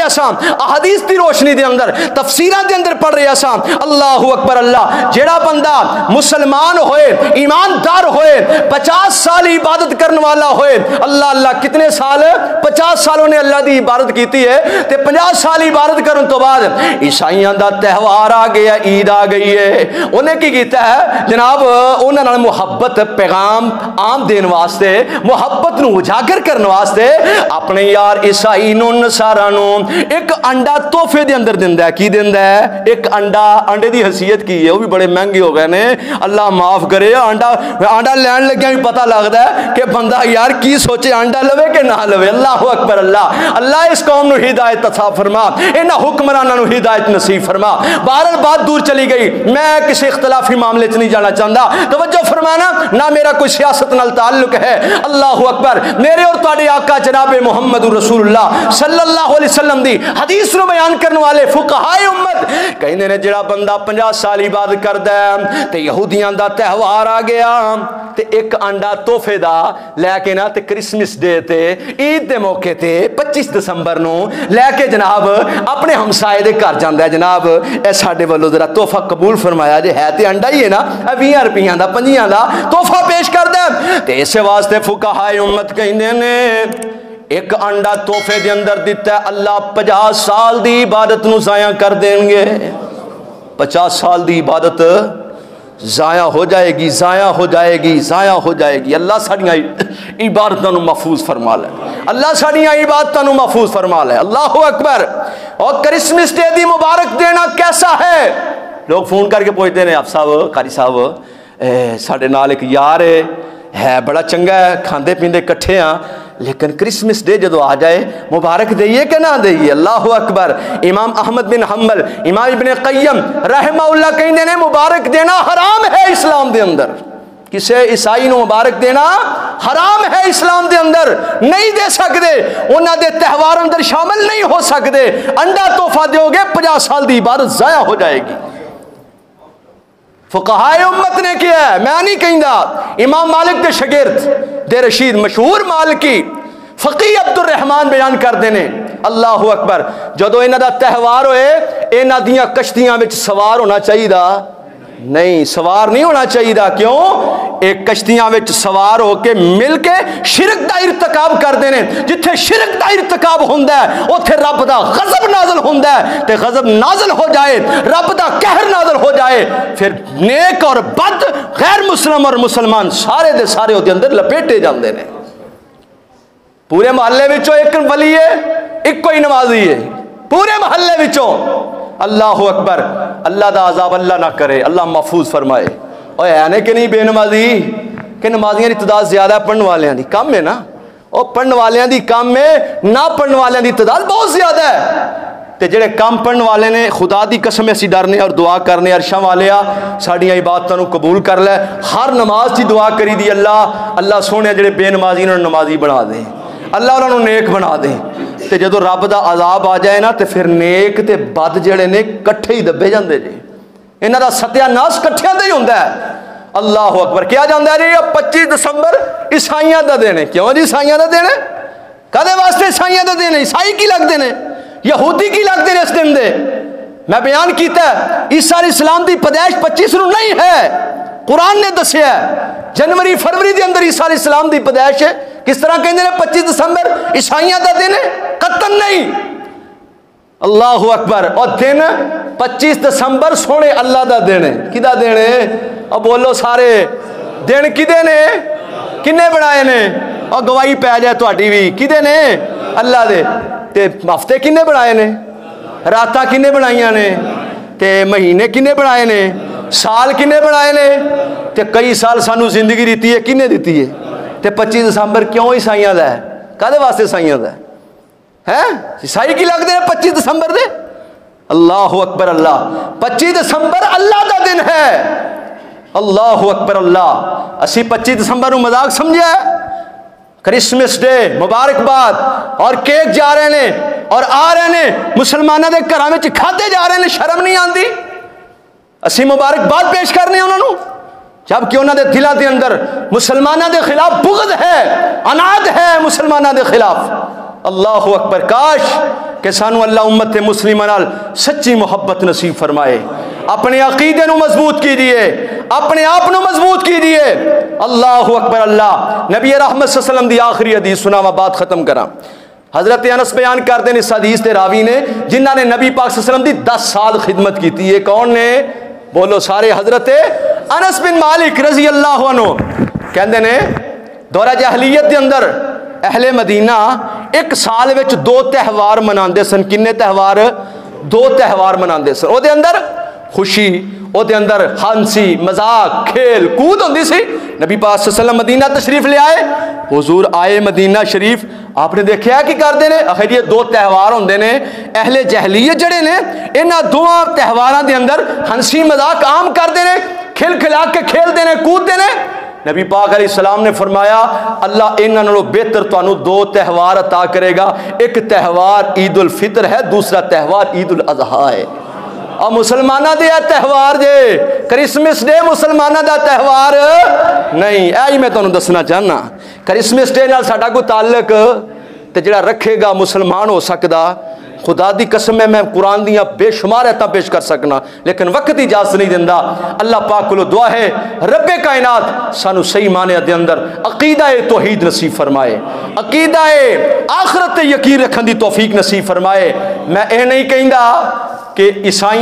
रहे सां, अहदीस की रोशनी के अंदर, तफसीरां के अंदर पढ़ रहे सां। अल्लाहु अकबर अल्लाह। जेड़ा बंदा मुसलमान होए, ईमानदार होए, 50 साल इबादत करने वाला होए, अल्लाह अल्लाह कितने साल, 50 साल उन्हें अल्लाह की इबादत की है, तो 50 साल इबादत करने तो बाद ईसाइयों का त्यौहार आ गया, ईद आ गई है, उन्हें की किया है जनाब, उन्होंने मुहब्बत पैगाम आम देने वास्ते, मुहब्बत नूं उजागर करने वास्ते अपने यार ईसाई नूं, नसारा नूं एक अंडा तोहफे के अंदर दिंदा है। की दिंदा है? एक अंडा। अंडे की हसीयत की है, वो भी बड़े महंगे हो गए ने, अल्लाह माफ करे। अंडा लैन लग्या भी पता लगता है कि बंदा यार की सोचे, अंडा लवे कि ना लवे। अल्लाह अकबर अल्लाह। अल्लाह इस कौम नूं हिदायत अता फरमा, इन्हां हुक्मरानां नूं हिदायत नसीब फरमा। बहरहाल बात दूर चली गई, मैं किसी इख्तलाफी मामले च नहीं जाना चाहता। तवज्जो फरमाना, ना मेरा कोई सियासत नाल ताल्लुक है। अल्लाह अकबर। मेरे और तुहाडे आका जनाब मोहम्मद रसूलुल्लाह सल्लल्लाहु अलैहि वसल्लम दी हदीस नूं बयान करने वाले फुकहाए उम्मत कहंदे ने, जेड़ा बंदा 50 साल इबादत करदा है ते यहूदियां दा त्यौहार आ गया ते एक अंडा तोहफे दा लैके ना, ते क्रिसमस डे ते ईद दे मौके ते 25 दिसंबर नूं लैके जनाब अपने हमसाए दे घर जांदा है। जनाब ए साडे वल्लों जरा तोहफा कबूल फरमाया जे, है ते अंडा ही है ना, 20 रुपया दा 5 दा तोहफा पेश करदा है। ते इस वास्ते फुकहाए उम्मत कहंदे ने, एक अंडा तोहफे के अंदर दिता है, अल्लाह 50 साल की इबादत नूं ज़ाया कर देंगे। 50 साल की इबादत ज़ाया हो जाएगी, ज़ाया हो जाएगी, ज़ाया हो जाएगी। अल्लाह साड़ियाँ इबादतों नूं महफूज फरमा ले, अल्लाह साड़ियाँ इबादतों नूं महफूज फरमा ले। अल्लाहु अकबर। और क्रिसमस डे दी मुबारक देना कैसा है? लोग फोन करके पूछते हैं, आप साहब, कारी साहब, साढ़े नाल एक यार है बड़ा चंगा है, खाते पीते इकट्ठे हाँ, लेकिन क्रिसमस डे जो आ जाए मुबारक दईए कि ना दईए? अल्लाह अकबर। इमाम अहमद बिन हम्बल, इमाम इब्ने क़य्यम रहमहुल्लाह कहते हैं, मुबारक देना हराम है इस्लाम के अंदर। किसे ईसाई नूं मुबारक देना हराम है इस्लाम के अंदर, नहीं दे सकते, उन्होंने त्यौहार अंदर शामिल नहीं हो सकते। अंडा तोहफा दोगे 50 साल की इबादत ज़ाया हो जाएगी। फुकहाए उम्मत ने किया है, मैं नहीं कहता। इमाम मालिक के शगिर्द दे रशीद मशहूर मालिकी फकीह अब्दुल रहमान बयान करते हैं, अल्लाह अकबर, जदों इन्हां दा त्यौहार होए, इन्हां दियां कश्तियां विच सवार होना चाहिए? नहीं, सवार नहीं होना चाहिए। क्यों? एक कश्तियां विच सवार होके मिल के शिरक दा इर्तिकाब करते हैं। जिथे शिरक दा इर्तिकाब होंदा है उत्थे रब दा गज़ब नाज़िल होंदा है, ते गज़ब नाज़िल हो जाए, रब दा कहर नाज़िल हो जाए, फिर नेक और बद, गैर मुस्लिम और मुसलमान सारे दे सारे उहदे अंदर लपेटे जाते हैं। पूरे मोहल्ले विचों एक वली है, एक कोई नमाजी है, पूरे मोहल्ले विचों। अल्लाह अकबर। अल्लाह दा अजाब अल्लाह ना करे, अल्लाह महफूज फरमाए। और है ने कि नहीं बेनमाजी, कि नमाजियों की तादाद ज्यादा है, पढ़ने वालियां की कम है ना? और पढ़ने वालियां की कम है, ना पढ़ने वालियां की तादाद बहुत ज्यादा है। तो जेडे कम पढ़ने वाले ने, खुदा की कसम असीं डरने और दुआ करने, अरशा वाले साड़ियां इबादतों कबूल कर लै। हर नमाज की दुआ करी दी, अल्लाह अल्लाह सोने जेडे बेनमाजी उन्होंने नमाजी बना दे, अल्लाह उन्होंने नेक बना दे। तो जो रब का अजाब आ जाए ना, तो फिर नेक ते बद जेड़े ने कट्ठे ही दबे जाते जी। इन्हां दा सत्यानाश कट्ठियां दा ही होंदा है। अल्लाह अकबर। क्या जाता है जी? 25 दिसंबर ईसाइयां दा दिन है। क्यों जी ईसाइयां दा दिन है? कदे वास्ते ईसाइयां दा दिन है? ईसाई की लगते हैं, यहूदी की लगते हैं इस दिन दे। मैं बयान किया ईसा अलैहिस्सलाम की पैदाइश 25 नूं नहीं है, कुरान ने दसिया जनवरी फरवरी के अंदर ईसा अलैहिस्सलाम की पैदाइश है। किस तरह कहते हैं 25 दिसंबर ईसाइयां का दिन है? कतन नहीं। अल्लाह अकबर। और दिन 25 दिसंबर सोने अल्लाह का दिन है। किदा दिन है? अब बोलो सारे, दिन किदे ने? किन्ने बनाए ने? और गवाही पै जाए थोड़ी भी, किदे ने? अल्लाह दे। ते हफ्ते किन्ने बनाए ने? रातां किन्ने बनाइयां ने? ते महीने किन्ने बनाए ने? साल किन्ने बनाए ने? ते कई साल सानू जिंदगी दी है, किन्ने दी है? ते 25 दिसंबर क्यों ईसाइयां दा है? कादे वास्ते ईसाइयां दा है? ईसाई की लगते हैं 25 दिसंबर दे? अल्लाह अकबर। अल्लाह 25 दिसंबर अल्लाह का दिन है। अल्लाह अकबर। अल्लाह असी 25 दिसंबर में मजाक समझा है? क्रिसमस डे मुबारकबाद और केक जा रहे ने और आ रहे ने मुसलमानों के घर में खाते जा रहे हैं, शर्म नहीं आती? असी मुबारकबाद पेश करने उन्होंने, जबकि उन्होंने दिलों के अंदर मुसलमानों के खिलाफ बुग़्ज़ है, अनाद है मुसलमानों के खिलाफ। अल्लाह अकबर, काश कि सानू अल्लाह उम्मत मुस्लिमा नाल सच्ची मुहब्बत नसीब फरमाए। अपने अकीदे नू मजबूत कीजिए, अपने आप नू मजबूत कीजिए। अल्लाह अकबर। अल्लाह नबी रहमत सल्लल्लाहु अलैहि वसल्लम दी आखिरी हदीस सुनावा, बात खत्म करा। हजरत अनस बयान करते हैं इस हदीस के रावी ने जिन्हों ने नबी पाक सल्लल्लाहु अलैहि वसल्लम दी 10 साल खिदमत की थी। ये कौन ने? बोलो सारे। हजरत अनस बिन मालिक रजी अल्लाह अन्हु कहते ने दौरा जहलीयत के अंदर अहले मदीना एक साल विच 2 त्यौहार मनाते सन। किन्ने त्यौहार? 2 त्यौहार मनाते सन। ਉਹਦੇ अंदर खुशी, ਉਹਦੇ अंदर हंसी मजाक खेल कूद होती सी। नबी पाक सल्लल्लाहु अलैहि वसल्लम मदीना तशरीफ ले आए। हुजूर आए मदीना शरीफ, आपने देखा कि करते हैं आखिर ये 2 त्यौहार होंगे ने। अहले जहलीयत जड़े ने इन्होंने 2 त्यौहारों के अंदर हंसी मजाक आम करते हैं, खिल खिला के खेलते हैं कूदते हैं। नबी पाक अलैहिस्सलाम ने फरमाया अल्लाह इन्हां नालों बेहतर तुहानू 2 त्यौहार अता करेगा। एक त्यौहार ईद उल फितर है, दूसरा त्यौहार ईद उल अज़हा है। और मुसलमाना दे त्यौहार जे क्रिसमस डे मुसलमाना दा त्यौहार नहीं। यही मैं तुहानू दसना चाहना, क्रिसमस डे नाल साडा कोई ताल्लुक ते जिहड़ा रखेगा मुसलमान हो सकदा। खुदा दी कसम है, मैं कुरान दियाँ बेशुमार आयतां पेश कर सकना, लेकिन वक्त ही इजाजत नहीं दिंदा। अल्लाह पाक कोलों दुआ है रब्बे कायनात सानू सही माने दे अंदर अकीदा तौहीद नसीब फरमाए, अकीदा आखिरत ते यकीन रखने की तौफीक नसीब फरमाए। मैं यह नहीं कहंदा कि ईसाई